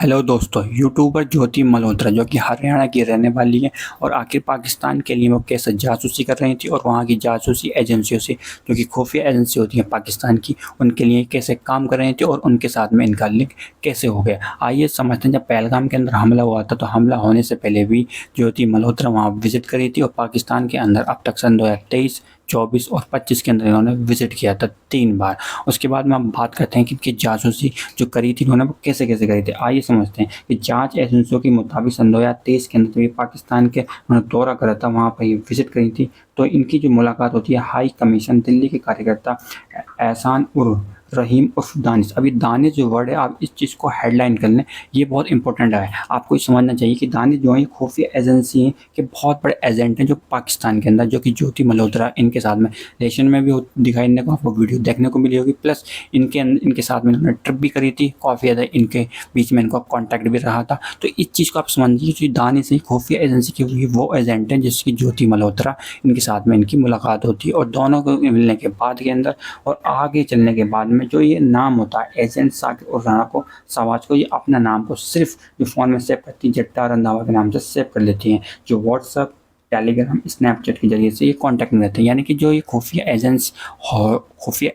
Hello दोस्तों, YouTuber ज्योति मल्होत्रा जो कि हरियाणा की रहने वाली है और आखिर पाकिस्तान के लिए वो कैसे जासूसी कर रही थी और वहाँ की जासूसी एजेंसियों से जो कि खुफिया एजेंसी होती है पाकिस्तान की, उनके लिए कैसे काम कर रही थी और उनके साथ में इनका लिंक कैसे हो गया। आइए समझते हैं। जब पहलगाम के अंदर हमला हुआ था तो हमला होने से पहले भी ज्योति मल्होत्रा वहाँ विजिट करी थी और पाकिस्तान के अंदर अब तक सन 2023, 24 और 25 के अंदर इन्होंने विजिट किया था 3 बार। उसके बाद में हम बात करते हैं कि इनकी जासूसी जो करी थी इन्होंने वो कैसे कैसे करी थी। आइए समझते हैं कि जांच एजेंसियों के मुताबिक सन 2023 के अंदर जब ये पाकिस्तान के उन्होंने दौरा करा था, वहाँ पर ये विजिट करी थी, तो इनकी जो मुलाकात होती है हाई कमीशन दिल्ली के कार्यकर्ता एहसान उर रहीम उर्फ दानिश। अभी दानिश जो वर्ड है, आप इस चीज़ को हेडलाइन कर लें, ये बहुत इंपॉर्टेंट है। आपको ये समझना चाहिए कि दानिश जो है खुफिया एजेंसी है कि बहुत बड़े एजेंट हैं जो पाकिस्तान के अंदर, जो कि ज्योति मल्होत्रा इनके साथ में रिलेशन में भी दिखाई देने को आपको वीडियो देखने को मिली होगी। प्लस इनके साथ में इन्होंने ट्रिप भी करी थी, काफ़ी ज़्यादा इनके बीच में इनका कॉन्टैक्ट भी रहा था। तो इस चीज़ को आप समझिए कि दानिश खुफिया एजेंसी की वो एजेंट हैं जिसकी ज्योति मल्होत्रा इनके साथ में इनकी मुलाकात होती है। और दोनों को मिलने के बाद के अंदर और आगे चलने के बाद में जो ये नाम होता है एजेंट साकिब और राणा को सवाज को, ये अपना नाम को सिर्फ जो फ़ोन में सेव करती है जट्टा रंधावा के नाम से सेव कर लेती हैं। जो व्हाट्सअप, टेलीग्राम, स्नैपचैट के जरिए से ये कांटेक्ट में रहते हैं। यानी कि जो ये खुफिया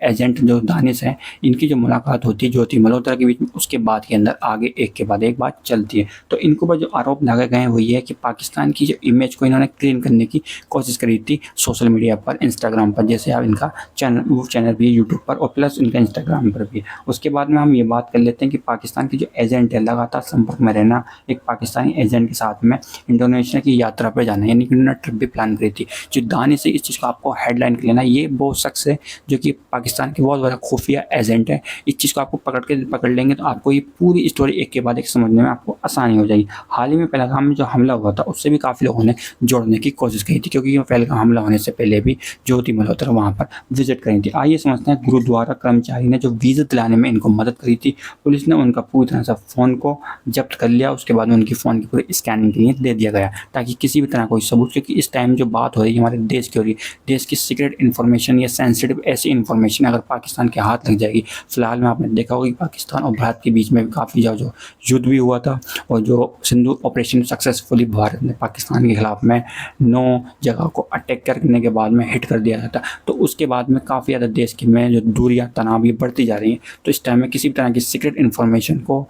एजेंट जो दानिश हैं, इनकी जो मुलाकात होती है ज्योति मल्होत्रा के बीच में, उसके बाद के अंदर आगे एक के बाद एक बात चलती है। तो इनको पर जो आरोप लगाए गए हैं वो ये है कि पाकिस्तान की जो इमेज को इन्होंने क्लीन करने की कोशिश करी थी सोशल मीडिया पर, इंस्टाग्राम पर, जैसे आप इनका चैनल भी है यूट्यूब पर और प्लस इनका इंस्टाग्राम पर भी। उसके बाद में हम ये बात कर लेते हैं कि पाकिस्तान की जो एजेंट है, लगातार संपर्क में रहना, एक पाकिस्तानी एजेंट के साथ में इंडोनेशिया की यात्रा पर जाना, यानी कि उन्होंने ट्रिप भी प्लान करी थी। जो दानिश से इस चीज़ को आपको हेडलाइन कर लेना, ये वो शख्स है जो कि पाकिस्तान के बहुत बड़ा खुफिया एजेंट है। इस चीज़ को आपको पकड़ लेंगे तो आपको ये पूरी स्टोरी एक के बाद एक समझने में आपको आसानी हो जाएगी। हाल ही में पहलगाम में जो हमला हुआ था उससे भी काफ़ी लोगों ने जोड़ने की कोशिश की थी, क्योंकि पहलगाम हमला होने से पहले भी ज्योति मल्होत्रा वहाँ पर विजिट करी थी। आइए समझते हैं गुरुद्वारा कर्मचारी ने जो वीज़ा दिलाने में इनको मदद करी थी, पुलिस ने उनका पूरी तरह से फ़ोन को जब्त कर लिया। उसके बाद में उनकी फ़ोन की पूरी स्कैनिंग के लिए दे दिया गया ताकि किसी भी तरह कोई सबूत, क्योंकि इस टाइम जो बात हो रही है हमारे देश की हो रही है, देश की सीक्रेट इन्फॉर्मेशन या सेंसिटिव ऐसी इन्फॉर्मेशन अगर पाकिस्तान के हाथ लग जाएगी। फिलहाल में आपने देखा होगा कि पाकिस्तान और भारत के बीच में काफ़ी ज़्यादा जो युद्ध भी हुआ था और जो सिंधु ऑपरेशन सक्सेसफुली भारत ने पाकिस्तान के खिलाफ में 9 जगह को अटैक करने के बाद में हिट कर दिया था। तो उसके बाद में काफ़ी ज़्यादा देश की में जो दूरियां, तनाव ये बढ़ती जा रही हैं। तो इस टाइम में किसी भी तरह की सीक्रेट इन्फॉर्मेशन को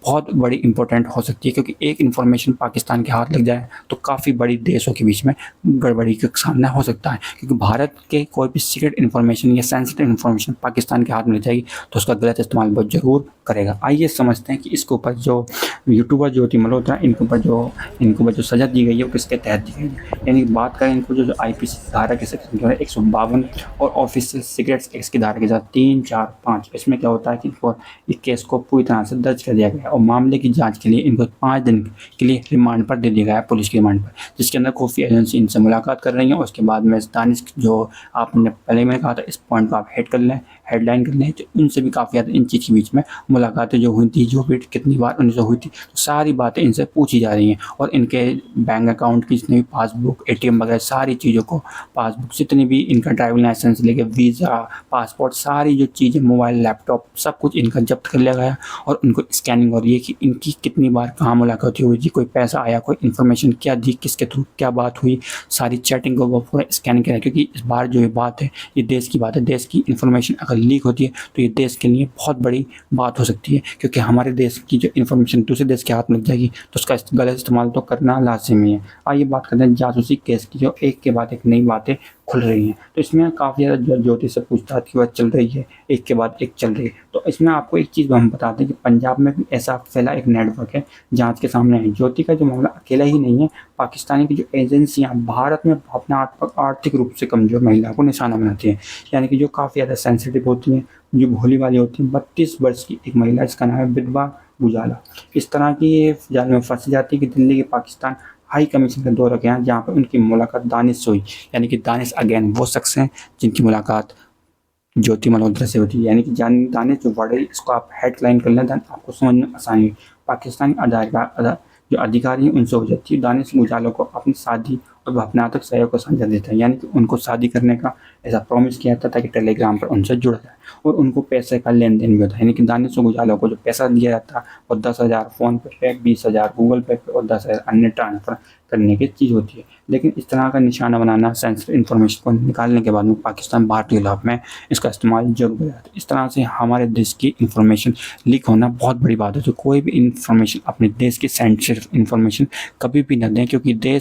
बहुत बड़ी इंपॉर्टेंट हो सकती है, क्योंकि एक इन्फॉर्मेशन पाकिस्तान के हाथ लग जाए तो काफ़ी बड़ी देशों के बीच में गड़बड़ी का सामना हो सकता है। क्योंकि भारत के कोई भी सीक्रेट इन्फॉर्मेशन या सेंसिटिव इन्फॉर्मेशन पाकिस्तान के हाथ में जाएगी तो उसका गलत इस्तेमाल बहुत ज़रूर करेगा। आइए समझते हैं कि इसके ऊपर जो यूट्यूबर ज्योति मल्होत्रा इनके ऊपर जो सज़ा दी गई है वो किसके तहत दी गई है। यानी बात करें इनको जो IPC धारा के सेक्शन जो है 152 और ऑफिशियल सीक्रेट्स एक्ट की धारा के साथ 3, 4, 5, इसमें क्या होता है कि इनको इस केस को पूरी तरह से दर्ज कर दिया गया और मामले की जांच के लिए इनको 5 दिन के लिए रिमांड पर दे दिया गया है, पुलिस की रिमांड पर, जिसके अंदर खुफिया एजेंसी इनसे मुलाकात कर रही है। उसके बाद में दानिश जो आपने पहले मैंने कहा था, इस पॉइंट को आप हेडलाइन कर लें, तो उनसे भी काफ़ी ज़्यादा इन चीज़ के बीच में मुलाकातें जो हुई थी, जो भी कितनी बार उनसे हुई थी, तो सारी बातें इनसे पूछी जा रही हैं। और इनके बैंक अकाउंट की जितनी भी पासबुक, ATM वगैरह सारी चीज़ों को, पासबुक जितनी भी, इनका ड्राइविंग लाइसेंस लेके वीज़ा, पासपोर्ट, सारी जो चीज़ें, मोबाइल, लैपटॉप, सब कुछ इनका जब्त कर लिया गया और उनको स्कैनिंग हो रही है कि इनकी कितनी बार कहाँ मुलाकात हुई थी, कोई पैसा आया, कोई इन्फॉर्मेशन क्या दी, किसके थ्रू क्या बात हुई, सारी चैटिंग को वो पूरा स्कैन किया। क्योंकि इस बार जो ये बात है ये देश की बात है। देश की इन्फॉर्मेशन अगर लीक होती है तो ये देश के लिए बहुत बड़ी बात हो सकती है, क्योंकि हमारे देश की जो इन्फॉर्मेशन दूसरे देश के हाथ में लग जाएगी तो उसका गलत इस्तेमाल तो करना लाजिमी है। आइए बात करते हैं जासूसी केस की, जो एक के बाद एक नई बातें खुल रही हैं। तो इसमें काफ़ी ज़्यादा ज्योति से पूछताछ की बात चल रही है, एक के बाद एक चल रही है। तो इसमें आपको एक चीज़ हम बताते हैं कि पंजाब में भी ऐसा फैला एक नेटवर्क है जांच के सामने है। ज्योति का जो मामला अकेला ही नहीं है, पाकिस्तानी की जो एजेंसियां भारत में अपना आर्थिक रूप से कमज़ोर महिला को निशाना बनाती हैं, यानी कि जो काफ़ी ज़्यादा सेंसिटिव होती हैं, जो भोली वाली होती हैं। 32 वर्ष की एक महिला, जिसका नाम है विधवा गुजाला, इस तरह की ये जाल में फंस जाती है कि दिल्ली के पाकिस्तान हाई कमीशन का दौरा किया, जहाँ पर उनकी मुलाकात दानिश से हुई। यानी कि दानिश अगेन वो शख्स हैं जिनकी मुलाकात ज्योति मल्होत्रा से होती है। यानी कि दानिश जो वर्ड है, इसको आप हेडलाइन कर लें, आपको समझ में आसानी। पाकिस्तानी जो अधिकारी हैं उनसे हो जाती है। दानिश गुजाला को अपनी शादी और वो अपने आतंक सहयोग को साझा देते हैं, यानी कि उनको शादी करने का ऐसा प्रॉमिस किया जाता था कि टेलीग्राम पर उनसे जुड़ जाए और उनको पैसे का लेन देन भी होता है, यानी कि दानिश उजाला को जो पैसा दिया जाता है और 10,000 फ़ोन पे, 20,000 गूगल पे और 10,000 अन्य ट्रांसफ़र करने की चीज़ होती है। लेकिन इस तरह का निशाना बनाना, सेंसिटिव इन्फॉर्मेशन को निकालने के बाद में पाकिस्तान भारतीय लाभ में इसका इस्तेमाल जरूर किया जाता है। इस तरह से हमारे देश की इन्फॉर्मेशन लीक होना बहुत बड़ी बात है। तो कोई भी इन्फॉर्मेशन अपने देश की सेंसिटिव इन्फॉर्मेशन कभी भी न दें, क्योंकि देश